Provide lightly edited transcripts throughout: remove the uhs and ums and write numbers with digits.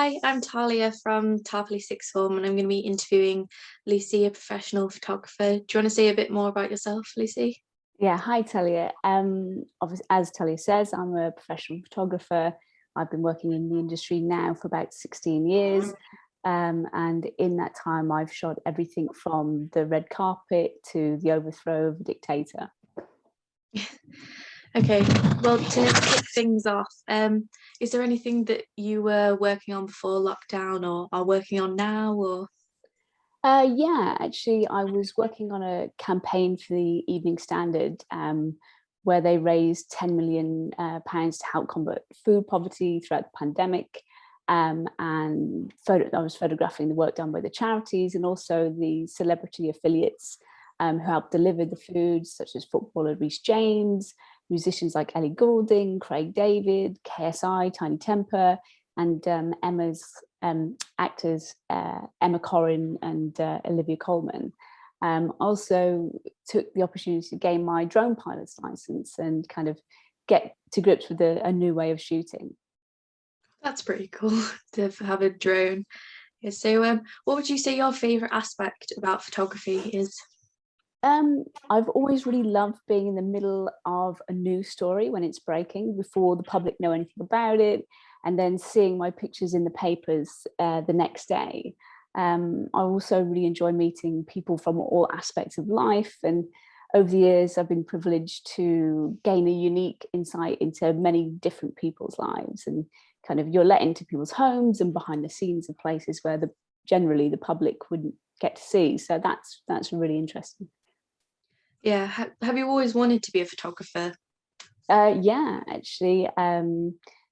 Hi, I'm Talia from Tarporley Sixth Form, and I'm going to be interviewing Lucy, a professional photographer. Do you want to say a bit more about yourself, Lucy? Yeah, hi Talia. Obviously, as Talia says, I'm a professional photographer. I've been working in the industry now for about 16 years. And in that time, I've shot everything from the red carpet to the overthrow of a dictator. Okay, well, to kick things off, is there anything that you were working on before lockdown or are working on now? Or Yeah, actually, I was working on a campaign for the Evening Standard where they raised £10 million to help combat food poverty throughout the pandemic. And I was photographing the work done by the charities and also the celebrity affiliates who helped deliver the food, such as footballer Reece James, musicians like Ellie Goulding, Craig David, KSI, Tiny Temper, and Emma's actors Emma Corrin and Olivia Colman. Also took the opportunity to gain my drone pilot's license and kind of get to grips with a new way of shooting. that's pretty cool to have a drone. Yeah, so, what would you say your favorite aspect about photography is? I've always really loved being in the middle of a news story when it's breaking before the public know anything about it, and then seeing my pictures in the papers the next day. I also really enjoy meeting people from all aspects of life, and over the years I've been privileged to gain a unique insight into many different people's lives, and kind of you're let into people's homes and behind the scenes of places where generally the public wouldn't get to see. So that's really interesting. Yeah, have you always wanted to be a photographer? Yeah, actually,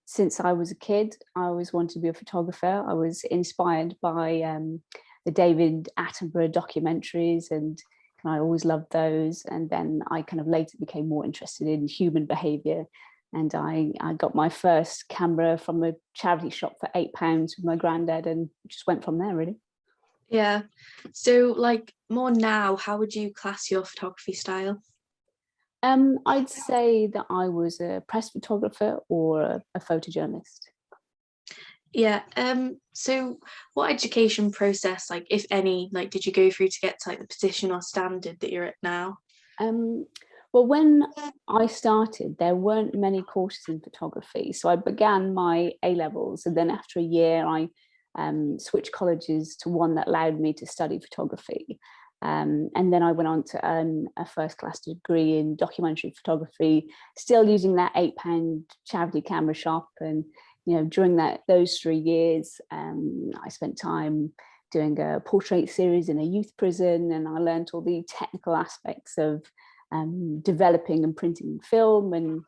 since I was a kid, I always wanted to be a photographer. I was inspired by the David Attenborough documentaries, and I always loved those. And then I kind of later became more interested in human behaviour. And I got my first camera from a charity shop for £8 with my granddad, and just went from there, really. Yeah. So, like, more now, how would you class your photography style? I'd say that I was a press photographer or a photojournalist. Yeah. So what education process, like, if any, like, did you go through to get to like the position or standard that you're at now? Um, well, when I started, there weren't many courses in photography. So I began my A levels, and then after a year, I switched colleges to one that allowed me to study photography. And then I went on to earn a first class degree in documentary photography, still using that £8 charity camera shop. And during those 3 years, I spent time doing a portrait series in a youth prison, and I learned all the technical aspects of developing and printing film, and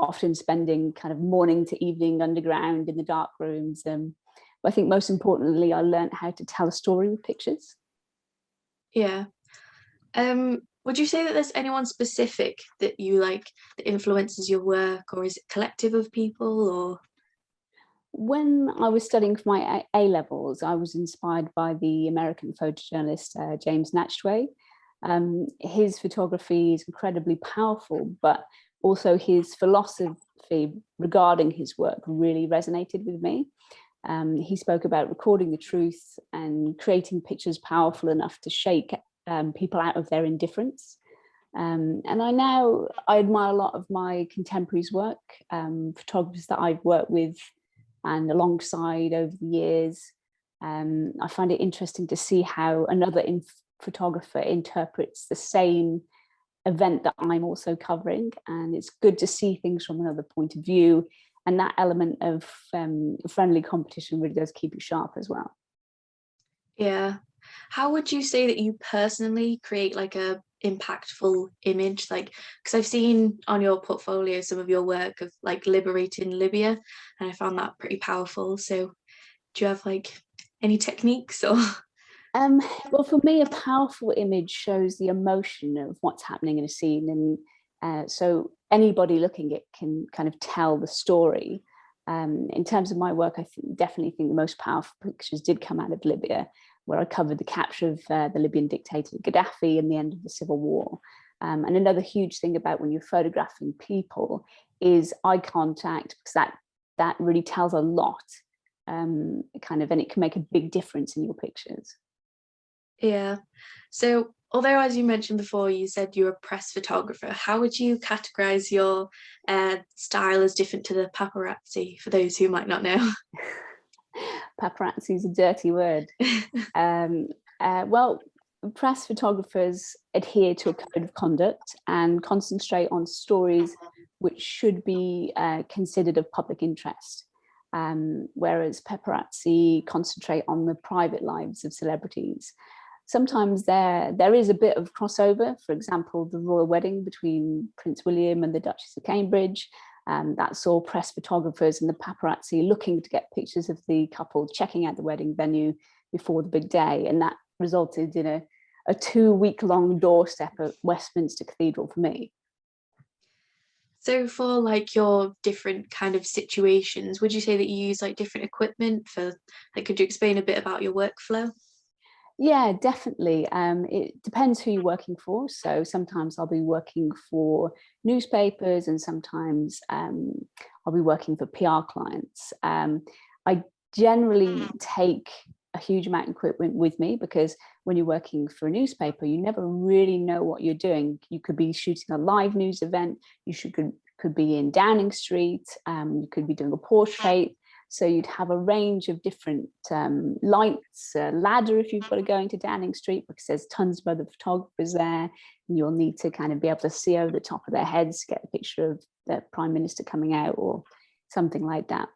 often spending kind of morning to evening underground in the dark rooms. But I think most importantly, I learned how to tell a story with pictures. Yeah. Would you say that there's anyone specific that you like that influences your work, or is it collective of people, or When I was studying for my A levels, I was inspired by the American photojournalist James Natchway. His photography is incredibly powerful, but also his philosophy regarding his work really resonated with me. He spoke about recording the truth and creating pictures powerful enough to shake people out of their indifference. And I admire a lot of my contemporaries' work, photographers that I've worked with and alongside over the years. I find it interesting to see how another photographer interprets the same event that I'm also covering, and it's good to see things from another point of view. And that element of friendly competition really does keep you sharp as well. yeah. How would you say that you personally create like a impactful image? Like, because I've seen on your portfolio some of your work of like liberating Libya, and I found that pretty powerful. So, do you have like any techniques or? Um, well, for me, a powerful image shows the emotion of what's happening in a scene, and so anybody looking at it can kind of tell the story. In terms of my work, definitely think the most powerful pictures did come out of Libya, where I covered the capture of the Libyan dictator Gaddafi and the end of the civil war. And another huge thing about when you're photographing people is eye contact, because that really tells a lot. and it can make a big difference in your pictures. Yeah. So, although as you mentioned before, you said you're a press photographer, how would you categorize your style as different to the paparazzi, for those who might not know? Paparazzi is a dirty word. Well, press photographers adhere to a code of conduct and concentrate on stories which should be considered of public interest, whereas paparazzi concentrate on the private lives of celebrities. Sometimes there is a bit of crossover. For example, the royal wedding between Prince William and the Duchess of Cambridge. That saw press photographers and the paparazzi looking to get pictures of the couple checking out the wedding venue before the big day. And that resulted in a 2-week-long doorstep at Westminster Cathedral for me. So for like your different kind of situations, would you say that you use like different equipment for, like, could you explain a bit about your workflow? Yeah, definitely. It depends who you're working for. So sometimes I'll be working for newspapers and sometimes I'll be working for PR clients. I generally take a huge amount of equipment with me because when you're working for a newspaper, you never really know what you're doing. You could be shooting a live news event, could be in Downing Street, you could be doing a portrait. So you'd have a range of different lights, a ladder if you've got to go into Downing Street because there's tons of other photographers there. And you'll need to kind of be able to see over the top of their heads, get a picture of the Prime Minister coming out or something like that.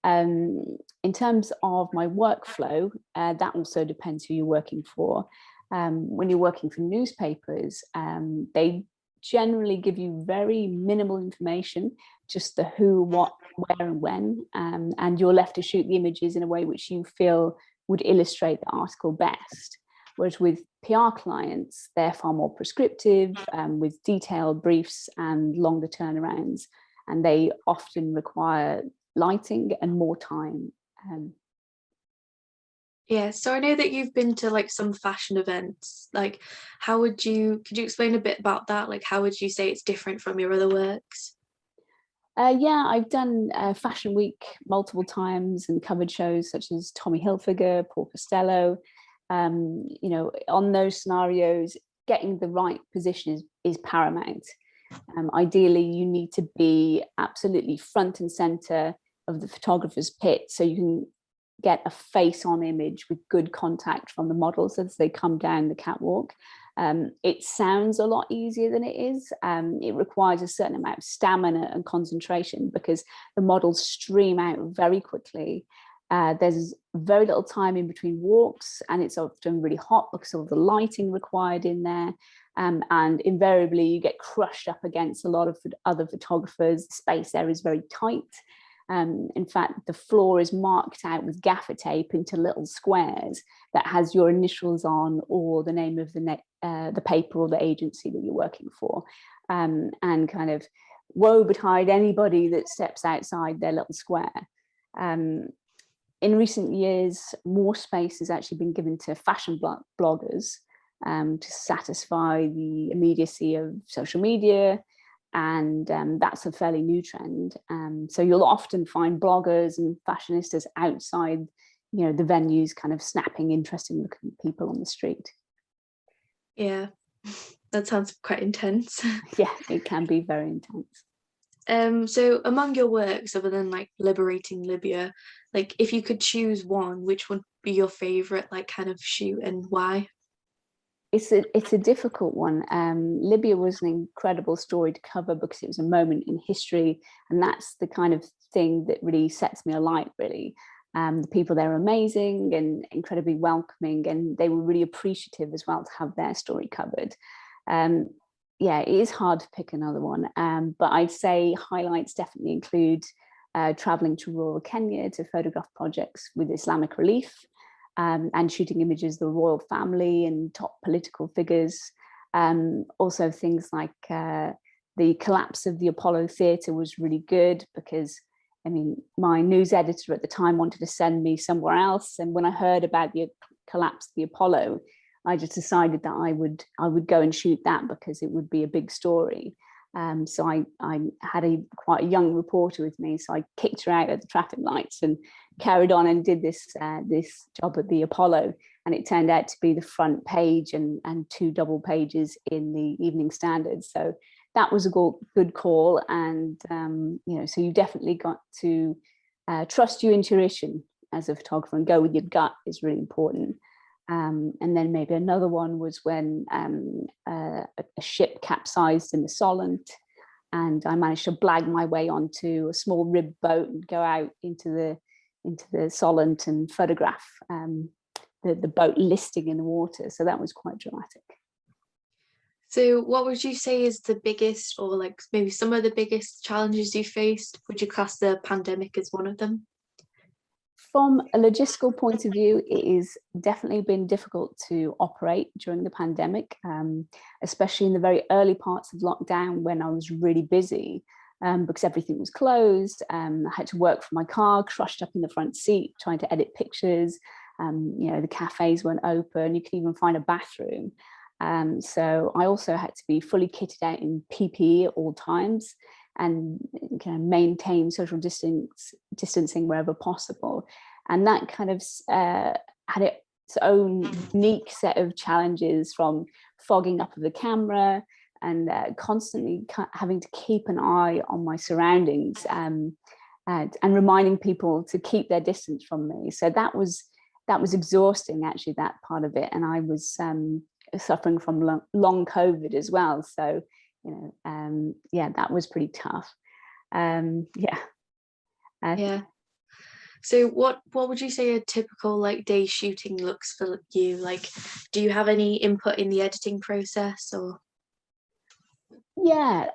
In terms of my workflow, that also depends who you're working for. When you're working for newspapers, they generally give you very minimal information, just the who, what, where and when, and you're left to shoot the images in a way which you feel would illustrate the article best. Whereas with PR clients, they're far more prescriptive, with detailed briefs and longer turnarounds, and they often require lighting and more time. Yeah, so I know that you've been to like some fashion events. Like, could you explain a bit about that? Like, how would you say it's different from your other works? Yeah, I've done Fashion Week multiple times and covered shows such as Tommy Hilfiger, Paul Costello. On those scenarios, getting the right position is paramount. Ideally, you need to be absolutely front and center of the photographer's pit so you can get a face-on image with good contact from the models as they come down the catwalk. It sounds a lot easier than it is. It requires a certain amount of stamina and concentration because the models stream out very quickly. There's very little time in between walks, and it's often really hot because of the lighting required in there. And invariably, you get crushed up against a lot of other photographers. The space there is very tight. In fact, the floor is marked out with gaffer tape into little squares that has your initials on or the name of the paper or the agency that you're working for. And kind of woe betide anybody that steps outside their little square. In recent years, more space has actually been given to fashion bloggers to satisfy the immediacy of social media. And that's a fairly new trend. So you'll often find bloggers and fashionistas outside, the venues, kind of snapping interesting looking people on the street. Yeah, that sounds quite intense. Yeah, it can be very intense. So among your works, other than like liberating Libya, like if you could choose one, which would be your favorite, like kind of shoot and why? It's a difficult one. Libya was an incredible story to cover because it was a moment in history, and that's the kind of thing that really sets me alight, really. The people there are amazing and incredibly welcoming, and they were really appreciative as well to have their story covered. Yeah, it is hard to pick another one, but I'd say highlights definitely include traveling to rural Kenya to photograph projects with Islamic Relief, and shooting images of the royal family and top political figures. Also things like the collapse of the Apollo Theatre was really good because, my news editor at the time wanted to send me somewhere else. And when I heard about the collapse of the Apollo, I just decided that I would go and shoot that because it would be a big story. So I had quite a young reporter with me, so I kicked her out at the traffic lights and carried on and did this job at the Apollo, and it turned out to be the front page and 2 double pages in the Evening Standard. So that was a good call. And so you definitely got to trust your intuition as a photographer and go with your gut is really important. And then maybe another one was when a ship capsized in the Solent, and I managed to blag my way onto a small rib boat and go out into the Solent and photograph the boat listing in the water. So that was quite dramatic. So what would you say is the biggest, or like maybe some of the biggest challenges you faced? Would you class the pandemic as one of them? From a logistical point of view, it has definitely been difficult to operate during the pandemic, especially in the very early parts of lockdown when I was really busy, because everything was closed. I had to work from my car, crushed up in the front seat, trying to edit pictures. The cafes weren't open. You can even find a bathroom. So I also had to be fully kitted out in PPE at all times and kind of maintain social distancing wherever possible. And that kind of had its own unique set of challenges, from fogging up of the camera and constantly having to keep an eye on my surroundings and reminding people to keep their distance from me. So that was exhausting, actually, that part of it. And I was suffering from long COVID as well. So, that was pretty tough. Yeah. So what would you say a typical like day shooting looks for you? Like, do you have any input in the editing process, or? Yeah.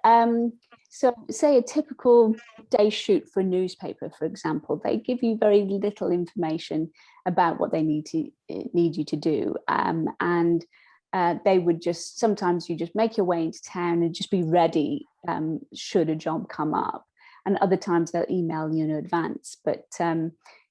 So say a typical day shoot for a newspaper, for example, they give you very little information about what they need you to do. And they would just, sometimes you just make your way into town and just be ready should a job come up. And other times they'll email you in advance. But,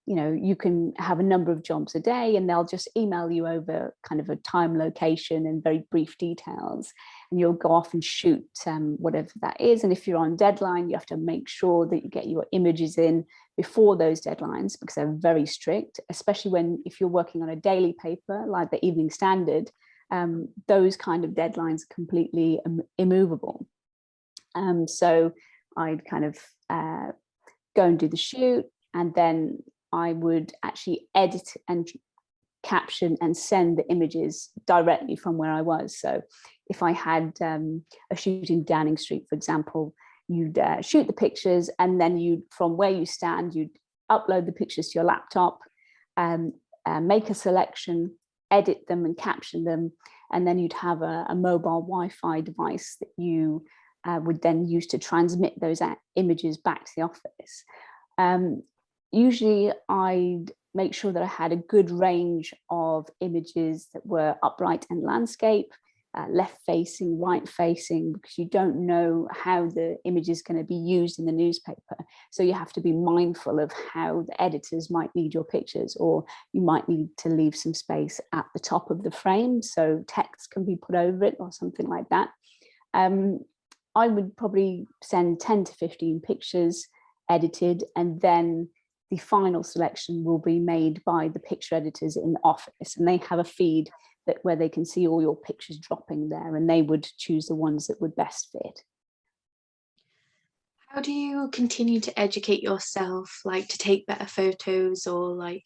you can have a number of jobs a day and they'll just email you over kind of a time, location and very brief details. And you'll go off and shoot whatever that is. And if you're on deadline, you have to make sure that you get your images in before those deadlines, because they're very strict, especially if you're working on a daily paper like the Evening Standard. Those kind of deadlines are completely immovable. So I'd kind of go and do the shoot, and then I would actually edit and caption and send the images directly from where I was. So if I had a shoot in Downing Street, for example, you'd shoot the pictures, and then from where you stand, you'd upload the pictures to your laptop, make a selection, edit them and caption them, and then you'd have a mobile Wi-Fi device that you would then use to transmit those images back to the office. Usually I'd make sure that I had a good range of images that were upright and landscape, left facing, right facing, because you don't know how the image is going to be used in the newspaper. So you have to be mindful of how the editors might need your pictures, or you might need to leave some space at the top of the frame so text can be put over it or something like that. I would probably send 10 to 15 pictures edited, and then the final selection will be made by the picture editors in the office, and they have a feed where they can see all your pictures dropping there, and they would choose the ones that would best fit. How do you continue to educate yourself, like to take better photos, or like,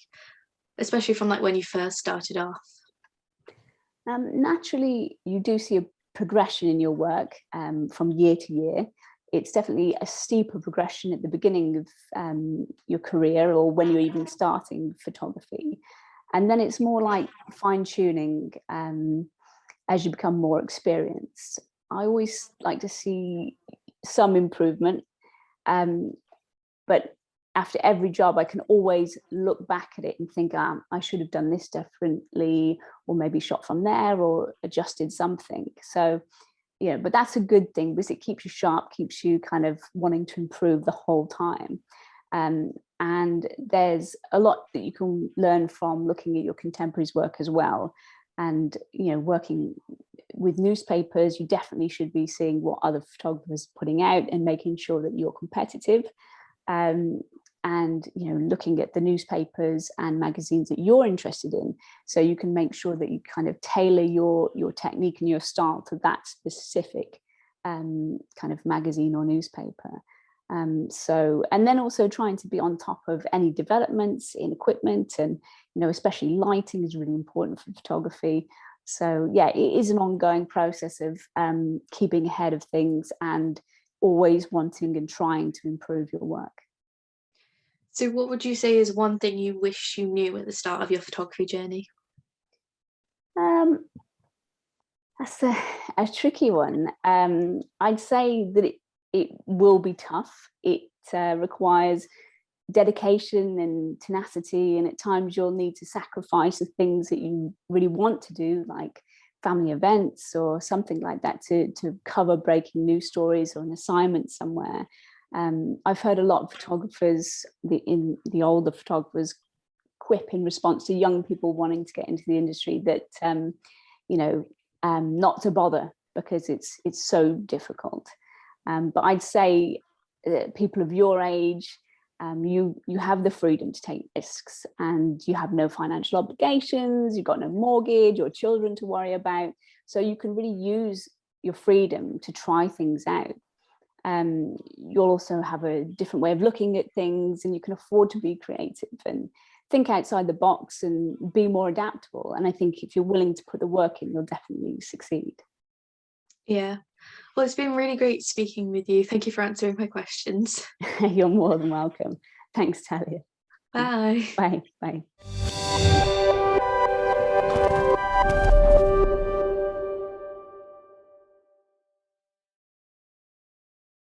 especially from like when you first started off? Naturally, you do see a progression in your work from year to year. It's definitely a steeper progression at the beginning of your career, or when you're even starting photography. And then it's more like fine-tuning as you become more experienced. I always like to see some improvement, but after every job, I can always look back at it and think, I should have done this differently, or maybe shot from there, or adjusted something. So, but that's a good thing, because it keeps you sharp, keeps you kind of wanting to improve the whole time. And there's a lot that you can learn from looking at your contemporaries' work as well. And, working with newspapers, you definitely should be seeing what other photographers are putting out and making sure that you're competitive. And and looking at the newspapers and magazines that you're interested in, so you can make sure that you kind of tailor your technique and your style to that specific kind of magazine or newspaper. And then also trying to be on top of any developments in equipment, and especially lighting is really important for photography. So yeah, it is an ongoing process of keeping ahead of things and always wanting and trying to improve your work. So what would you say is one thing you wish you knew at the start of your photography journey? That's a tricky one. I'd say that it will be tough. It requires dedication and tenacity, and at times you'll need to sacrifice the things that you really want to do, like family events or something like that, to cover breaking news stories or an assignment somewhere. I've heard a lot of photographers, the older photographers, quip in response to young people wanting to get into the industry that not to bother because it's so difficult. But I'd say that people of your age, you have the freedom to take risks, and you have no financial obligations, you've got no mortgage or children to worry about, so you can really use your freedom to try things out. You'll also have a different way of looking at things, and you can afford to be creative and think outside the box and be more adaptable. And I think if you're willing to put the work in, you'll definitely succeed. Yeah. Well, it's been really great speaking with you. Thank you for answering my questions. You're more than welcome. Thanks, Thalia. Bye. Bye. Bye.